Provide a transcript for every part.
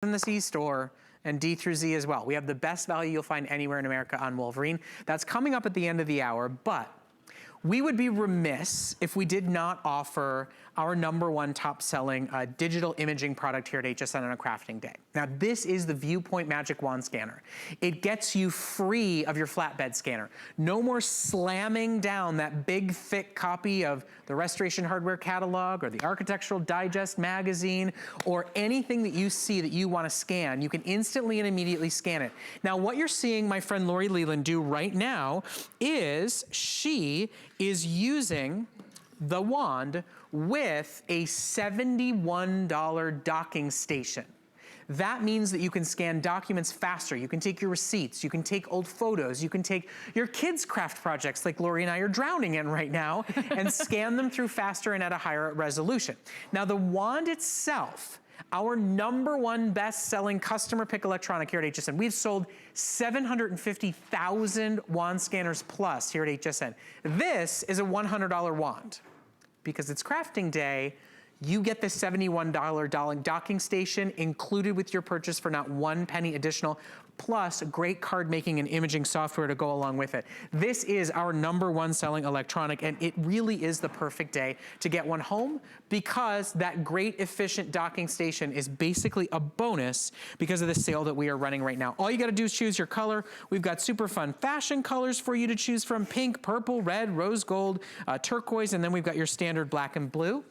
in the C-store and D through Z as well. We have the best value you'll find anywhere in America on Wolverine. That's coming up at the end of the hour, but we would be remiss if we did not offer our #1 top-selling digital imaging product here at HSN on a crafting day. Now, this is the VuPoint Magic Wand Scanner. It gets you free of your flatbed scanner. No more slamming down that big, thick copy of the Restoration Hardware Catalog or the Architectural Digest magazine or anything that you see that you want to scan. You can instantly and immediately scan it. Now, what you're seeing my friend Lori Leland do right now is she is using the wand with a $71 docking station. That means that you can scan documents faster. You can take your receipts, you can take old photos, you can take your kids' craft projects like Lori and I are drowning in right now and scan them through faster and at a higher resolution. Now the wand itself, our #1 best-selling customer pick electronic here at HSN. We've sold 750,000 wand scanners plus here at HSN. This is a $100 wand. Because it's crafting day, you get the $71 docking station included with your purchase for not 1 penny additional, plus great card making and imaging software to go along with it. This is our #1 selling electronic, and it really is the perfect day to get one home because that great efficient docking station is basically a bonus because of the sale that we are running right now. All you gotta do is choose your color. We've got super fun fashion colors for you to choose from: pink, purple, red, rose gold, turquoise, and then we've got your standard black and blue.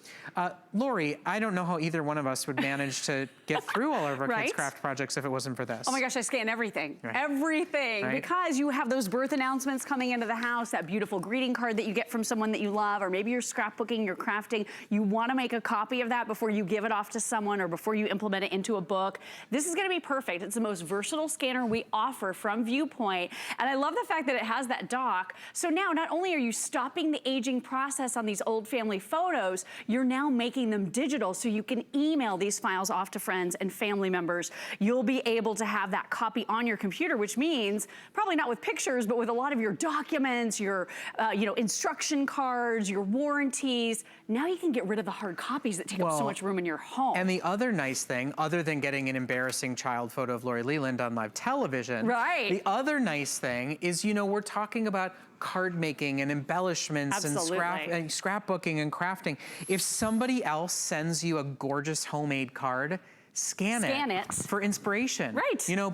Lori, I don't know how either one of us would manage to get through all of our kids' craft projects if it wasn't for this. Oh my gosh, I scan everything, everything, because you have those birth announcements coming into the house, that beautiful greeting card that you get from someone that you love, or maybe you're scrapbooking, you're crafting, you wanna make a copy of that before you give it off to someone or before you implement it into a book. This is gonna be perfect. It's the most versatile scanner we offer from VuPoint, and I love the fact that it has that dock. So now not only are you stopping the aging process on these old family photos, you're now making them digital so you can email these files off to friends and family members. You'll be able to have that copy on your computer, which means probably not with pictures, but with a lot of your documents, your instruction cards, your warranties. Now you can get rid of the hard copies that take up so much room in your home. And the other nice thing, other than getting an embarrassing child photo of Lori Leland on live television, the other nice thing is, we're talking about card making and embellishments and scrapbooking and crafting. If somebody else sends you a gorgeous homemade card, scan it for inspiration.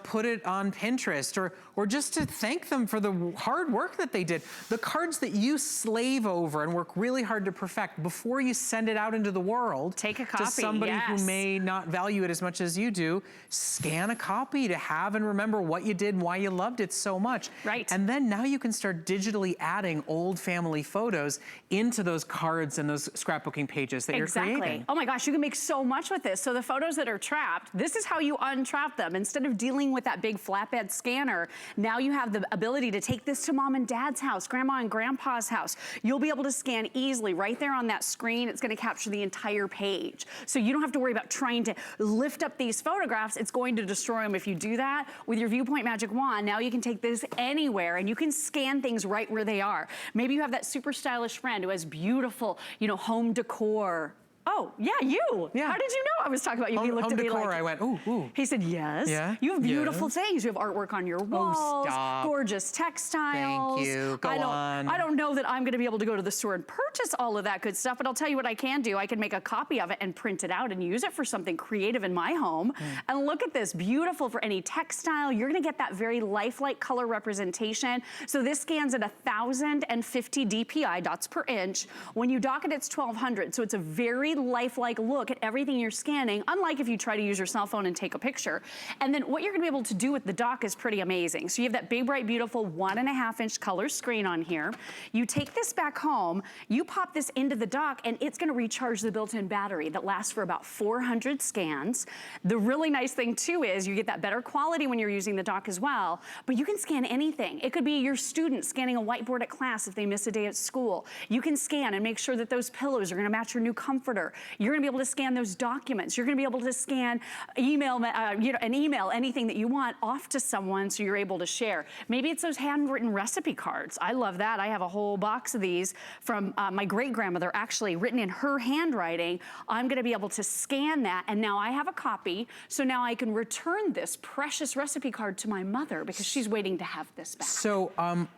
Put it on Pinterest or just to thank them for the hard work that they did. The cards that you slave over and work really hard to perfect before you send it out into the world. Take a copy, to somebody who may not value it as much as you do. Scan a copy to have and remember what you did and why you loved it so much. And then now you can start digitally adding old family photos into those cards and those scrapbooking pages that you're creating. Oh my gosh, you can make so much with this. So the photos that are trapped, this is how you untrap them. Instead of dealing with that big flatbed scanner, now you have the ability to take this to mom and dad's house, grandma and grandpa's house. You'll be able to scan easily right there on that screen. It's gonna capture the entire page. So you don't have to worry about trying to lift up these photographs. It's going to destroy them if you do that. With your VuPoint Magic Wand, now you can take this anywhere and you can scan things right where they are. Maybe you have that super stylish friend who has beautiful, home decor. Oh, yeah, you. How did you know I was talking about you? He looked at me like, I went, ooh. He said, yes. You have beautiful things. You have artwork on your walls, gorgeous textiles. Thank you, go on. I don't know that I'm gonna be able to go to the store and purchase all of that good stuff, but I'll tell you what I can do. I can make a copy of it and print it out and use it for something creative in my home. And look at this, beautiful for any textile. You're gonna get that very lifelike color representation. So this scans at 1,050 DPI, dots per inch. When you dock it, it's 1,200. So it's a very lifelike look at everything you're scanning, unlike if you try to use your cell phone and take a picture. And then what you're gonna be able to do with the dock is pretty amazing. So you have that big, bright, beautiful 1.5-inch color screen on here. You take this back home, you pop this into the dock, and it's gonna recharge the built-in battery that lasts for about 400 scans. The really nice thing too is you get that better quality when you're using the dock as well, but you can scan anything. It could be your student scanning a whiteboard at class if they miss a day at school. You can scan and make sure that those pillows are gonna match your new comforter. order. You're gonna be able to scan those documents. You're gonna be able to scan email, an email, anything that you want off to someone so you're able to share. Maybe it's those handwritten recipe cards. I love that. I have a whole box of these from my great-grandmother, actually written in her handwriting. I'm gonna be able to scan that, and now I have a copy, so now I can return this precious recipe card to my mother because she's waiting to have this back. So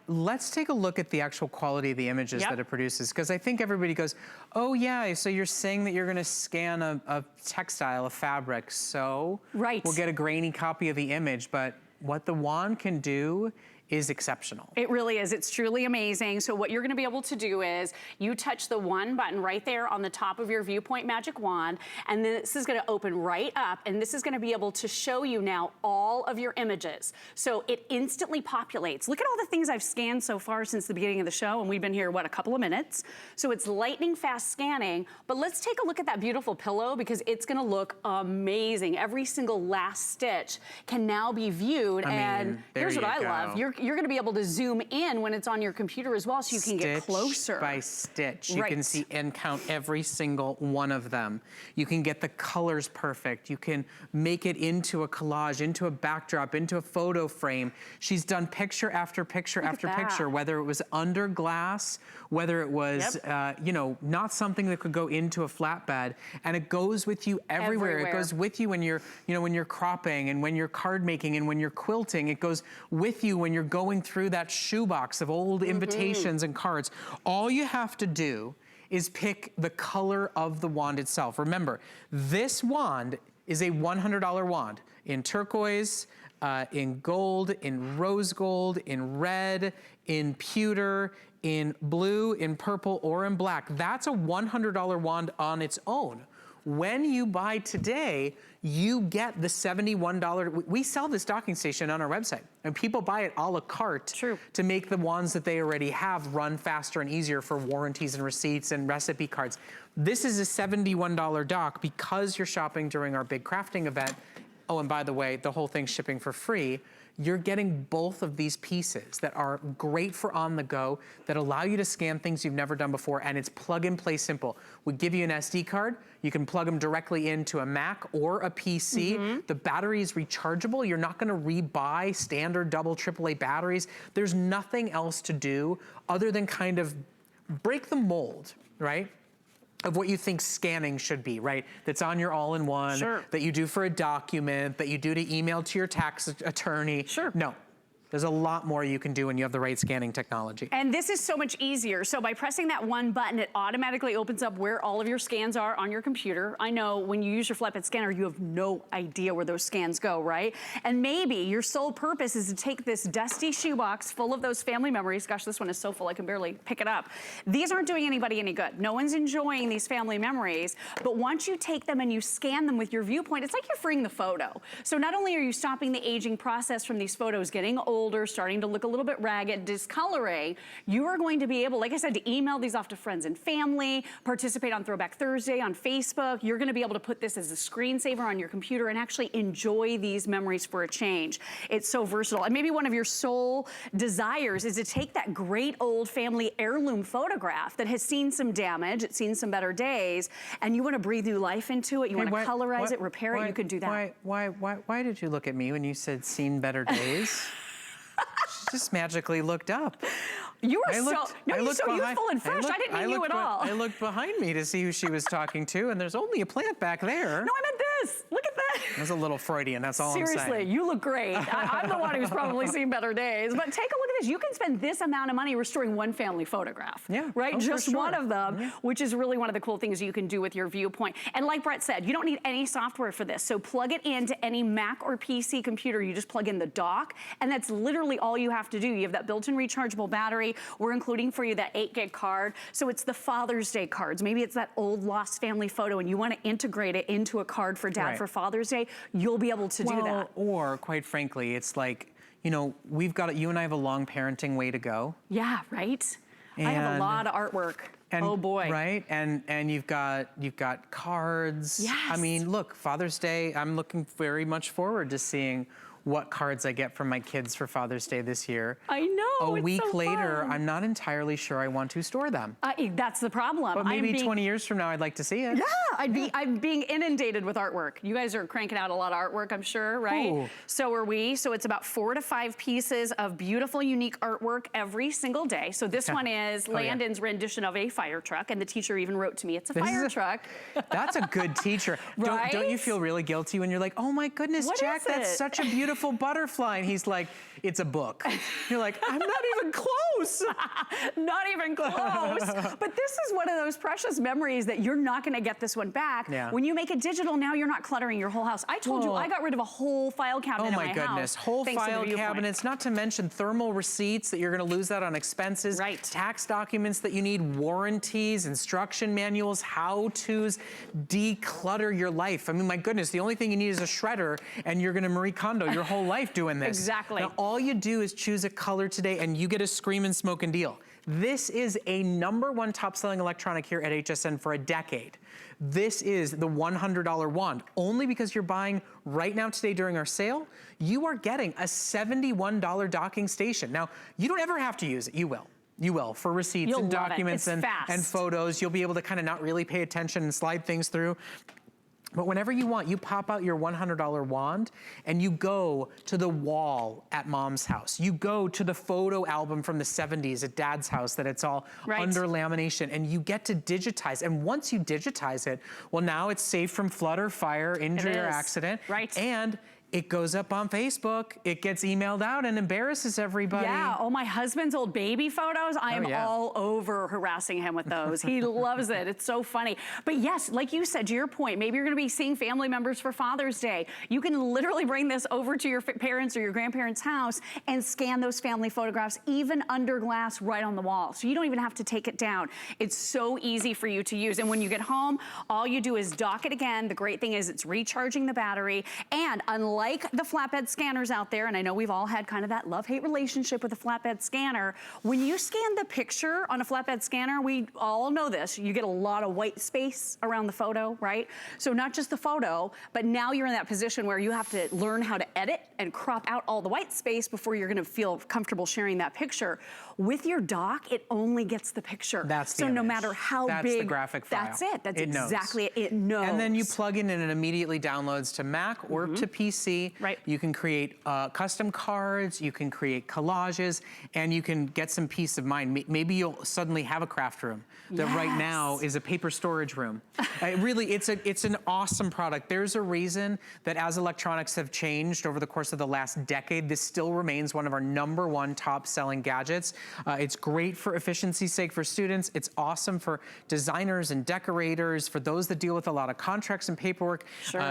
let's take a look at the actual quality of the images that it produces, because I think everybody goes, oh yeah, so you're saying that you're gonna scan a textile, a fabric, so we'll get a grainy copy of the image, but what the wand can do is exceptional. It really is. It's truly amazing. So what you're going to be able to do is you touch the one button right there on the top of your VuPoint Magic Wand, and then this is going to open right up, and this is going to be able to show you now all of your images. So it instantly populates. Look at all the things I've scanned so far since the beginning of the show, and we've been here, what, a couple of minutes? So it's lightning fast scanning, but let's take a look at that beautiful pillow because it's going to look amazing. Every single last stitch can now be viewed, and here's what I love. You're gonna be able to zoom in when it's on your computer as well, so you can get closer. Stitch by stitch. You can see and count every single one of them. You can get the colors perfect. You can make it into a collage, into a backdrop, into a photo frame. She's done picture after picture after picture, whether it was under glass, whether it was, you know, not something that could go into a flatbed, and it goes with you everywhere. It goes with you when you're, you know, when you're cropping and when you're card making and when you're quilting. It goes with you when you're going through that shoebox of old invitations and cards. All you have to do is pick the color of the wand itself. Remember, this wand is a $100 wand in turquoise, in gold, in rose gold, in red, in pewter, in blue, in purple, or in black. That's a $100 wand on its own. When you buy today, you get the $71. We sell this docking station on our website, and people buy it a la carte to make the wands that they already have run faster and easier for warranties and receipts and recipe cards. This is a $71 dock because you're shopping during our big crafting event. Oh, and by the way, the whole thing's shipping for free. You're getting both of these pieces that are great for on the go, that allow you to scan things you've never done before, and it's plug and play simple. We give you an SD card, you can plug them directly into a Mac or a PC. The battery is rechargeable. You're not gonna rebuy standard double AAA batteries. There's nothing else to do other than kind of break the mold, right? Of what you think scanning should be, right? That's on your all-in-one, that you do for a document, that you do to email to your tax attorney. No. There's a lot more you can do when you have the right scanning technology. And this is so much easier. So by pressing that one button, it automatically opens up where all of your scans are on your computer. I know when you use your flatbed scanner, you have no idea where those scans go, right? And maybe your sole purpose is to take this dusty shoebox full of those family memories. Gosh, this one is so full, I can barely pick it up. These aren't doing anybody any good. No one's enjoying these family memories. But once you take them and you scan them with your VuPoint, it's like you're freeing the photo. So not only are you stopping the aging process from these photos getting older, starting to look a little bit ragged, discoloring, you are going to be able, like I said, to email these off to friends and family, participate on Throwback Thursday on Facebook. You're gonna be able to put this as a screensaver on your computer and actually enjoy these memories for a change. It's so versatile. And maybe one of your sole desires is to take that great old family heirloom photograph that has seen some damage, it's seen some better days, and you wanna breathe new life into it, you wanna colorize it, repair it, you can do that. Why did you look at me when you said seen better days? She just magically looked up. You were so youthful and fresh. I didn't mean you at all. I looked behind me to see who she was talking to, and there's only a plant back there. No, I meant this. Look at that. It was a little Freudian, that's all I'm saying. Seriously, you look great. I'm the one who's probably seen better days. But take a look at this. You can spend this amount of money restoring one family photograph. Yeah. Right? Just one of them, which is really one of the cool things you can do with your VuPoint. And like Brett said, you don't need any software for this. So plug it into any Mac or PC computer. You just plug in the dock, and that's literally all you have to do. You have that built-in rechargeable battery. We're including for you that 8 gig card. So it's the Father's Day cards. Maybe it's that old lost family photo and you want to integrate it into a card for dad for Father's Day. You'll be able to do that. Or quite frankly, it's like, you know, you and I have a long parenting way to go. Yeah, right? And I have a lot of artwork. Oh boy. Right? And you've got cards. Yes. I mean, look, Father's Day, I'm looking very much forward to seeing what cards I get from my kids for Father's Day this year. I know, A week so later, fun. I'm not entirely sure I want to store them. That's the problem. But maybe 20 years from now, I'd like to see it. Yeah, I'm being inundated with artwork. You guys are cranking out a lot of artwork, I'm sure, right? Ooh. So are we. So it's about 4 to 5 pieces of beautiful, unique artwork every single day. So this one is Landon's rendition of a fire truck, and the teacher even wrote to me, it's a fire truck. That's a good teacher. Right? Don't you feel really guilty when you're like, oh my goodness, What Jack, is that's it? such a beautiful butterfly. And he's like, it's a book. You're like, I'm not even close. Not even close. But this is one of those precious memories that you're not gonna get this one back. Yeah. When you make it digital, now you're not cluttering your whole house. I told you, Well, I got rid of a whole file cabinet in my house. Oh my goodness, whole thanks to the file VuPoint. cabinets, not to mention thermal receipts that you're gonna lose out on expenses. Right. Tax documents that you need, warranties, instruction manuals, how-tos, declutter your life. I mean, my goodness, the only thing you need is a shredder and you're gonna Marie Kondo your whole life doing this. Exactly. Now, all you do is choose a color today and you get a scream and smoke and deal. This is a #1 top-selling electronic here at HSN for a decade. This is the $100 wand. Only because you're buying right now today during our sale, you are getting a $71 docking station. Now, you don't ever have to use it. You will. You will, for receipts You'll and love it. documents It's and fast. photos. You'll be able to kind of not really pay attention and slide things through. But whenever you want, you pop out your $100 wand and you go to the wall at mom's house. You go to the photo album from the 70s at dad's house that it's all under lamination, and you get to digitize. And once you digitize it, well, now it's safe from flood or fire, injury or accident. Right. And it goes up on Facebook, it gets emailed out and embarrasses everybody. Yeah, oh, my husband's old baby photos, I am all over harassing him with those. He loves it, it's so funny. But yes, like you said, to your point, maybe you're gonna be seeing family members for Father's Day. You can literally bring this over to your parents or your grandparents' house and scan those family photographs, even under glass right on the wall. So you don't even have to take it down. It's so easy for you to use. And when you get home, all you do is dock it again. The great thing is it's recharging the battery. And unlike the flatbed scanners out there, and I know we've all had kind of that love-hate relationship with a flatbed scanner, when you scan the picture on a flatbed scanner, we all know this, you get a lot of white space around the photo, right? So not just the photo, but now you're in that position where you have to learn how to edit and crop out all the white space before you're gonna feel comfortable sharing that picture. With your dock, it only gets the picture. That's the so no image. matter how That's big, the graphic file. that's it. That's It knows. exactly it. It knows. And then you plug in and it immediately downloads to Mac or to PC. Right. You can create custom cards, you can create collages, and you can get some peace of mind. Maybe you'll suddenly have a craft room that right now is a paper storage room. Really, it's an awesome product. There's a reason that as electronics have changed over the course of the last decade, this still remains one of our #1 top selling gadgets. It's great for efficiency's sake for students. It's awesome for designers and decorators, for those that deal with a lot of contracts and paperwork,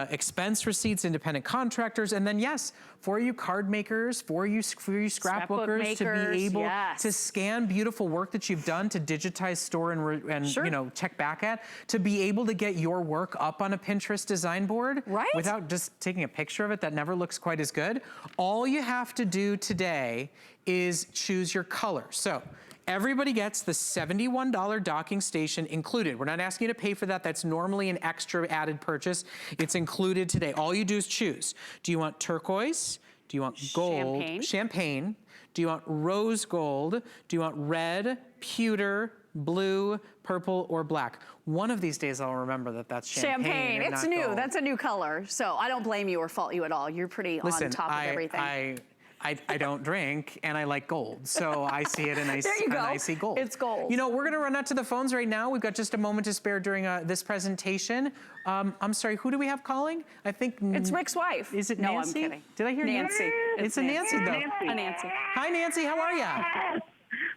expense receipts, independent contractors, and then yes, for you card makers, for you scrapbookers, to be able to scan beautiful work that you've done, to digitize, store, and you know, check back at, to be able to get your work up on a Pinterest design board without just taking a picture of it that never looks quite as good. All you have to do today is choose your color. So everybody gets the $71 docking station included. We're not asking you to pay for that. That's normally an extra added purchase. It's included today. All you do is choose. Do you want turquoise? Do you want gold? Champagne. Do you want rose gold? Do you want red, pewter, blue, purple, or black? One of these days I'll remember that that's champagne. It's new. Gold. That's a new color. So I don't blame you or fault you at all. You're pretty on top of everything. I don't drink and I like gold. So I see it and I see gold. It's gold. You know, we're gonna run out to the phones right now. We've got just a moment to spare during this presentation. I'm sorry, who do we have calling? I think it's Rick's wife. Is it no, Nancy? I'm kidding. Did I hear Nancy? It's a Nancy though. Hi, Nancy. Hi, Nancy, how are you?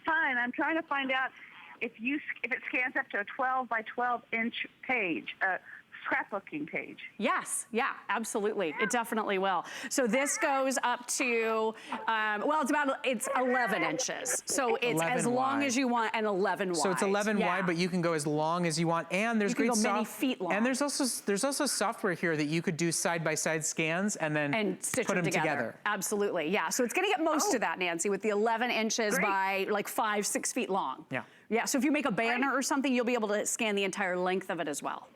Fine, I'm trying to find out if it scans up to a 12 by 12 inch page, scrapbooking page. Yes, yeah, absolutely. It definitely will. So this goes up to, well, it's 11 inches. So it's as long as you want and 11 wide. So it's 11 wide, but you can go as long as you want. And there's great many feet long. And there's also software here that you could do side-by-side scans and then stitch put them together. Absolutely, yeah. So it's gonna get most of that, Nancy, with the 11 inches by like 5-6 feet long. Yeah. Yeah, so if you make a banner or something, you'll be able to scan the entire length of it as well.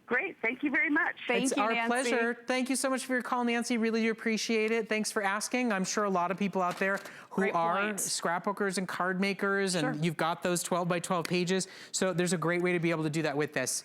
Great. Thank you very much. Thank It's you, our Nancy. pleasure. Thank you so much for your call, Nancy. Really do appreciate it. Thanks for asking. I'm sure a lot of people out there who Great are point. scrapbookers and card makers, and you've got those 12 by 12 pages. So there's a great way to be able to do that with this.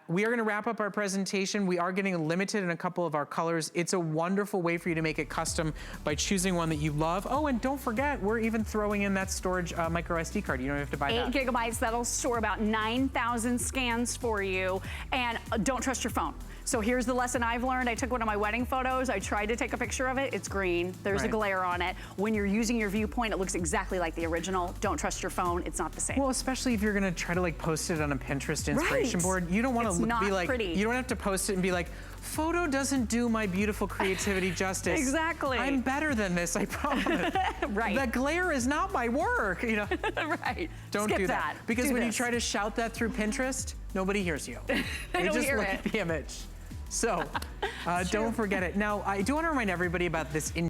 We are gonna wrap up our presentation. We are getting limited in a couple of our colors. It's a wonderful way for you to make it custom by choosing one that you love. Oh, and don't forget, we're even throwing in that storage micro SD card. You don't have to buy 8 that. gigabytes, that'll store about 9,000 scans for you. And don't trust your phone. So here's the lesson I've learned. I took one of my wedding photos. I tried to take a picture of it. It's green. There's a Right. glare on it. When you're using your VuPoint, it looks exactly like the original. Don't trust your phone. It's not the same. Well, especially if you're gonna try to like post it on a Pinterest inspiration Right. board. You don't wanna It's be not like, pretty. you don't have to post it and be like, photo doesn't do my beautiful creativity justice. Exactly. I'm better than this, I promise. Right. The glare is not my work, you know. Right. Don't Skip do that. Because Do when this. you try to shout that through Pinterest, nobody hears you. They don't just hear look it. at the image. So, don't forget it. Now, I do wanna remind everybody about this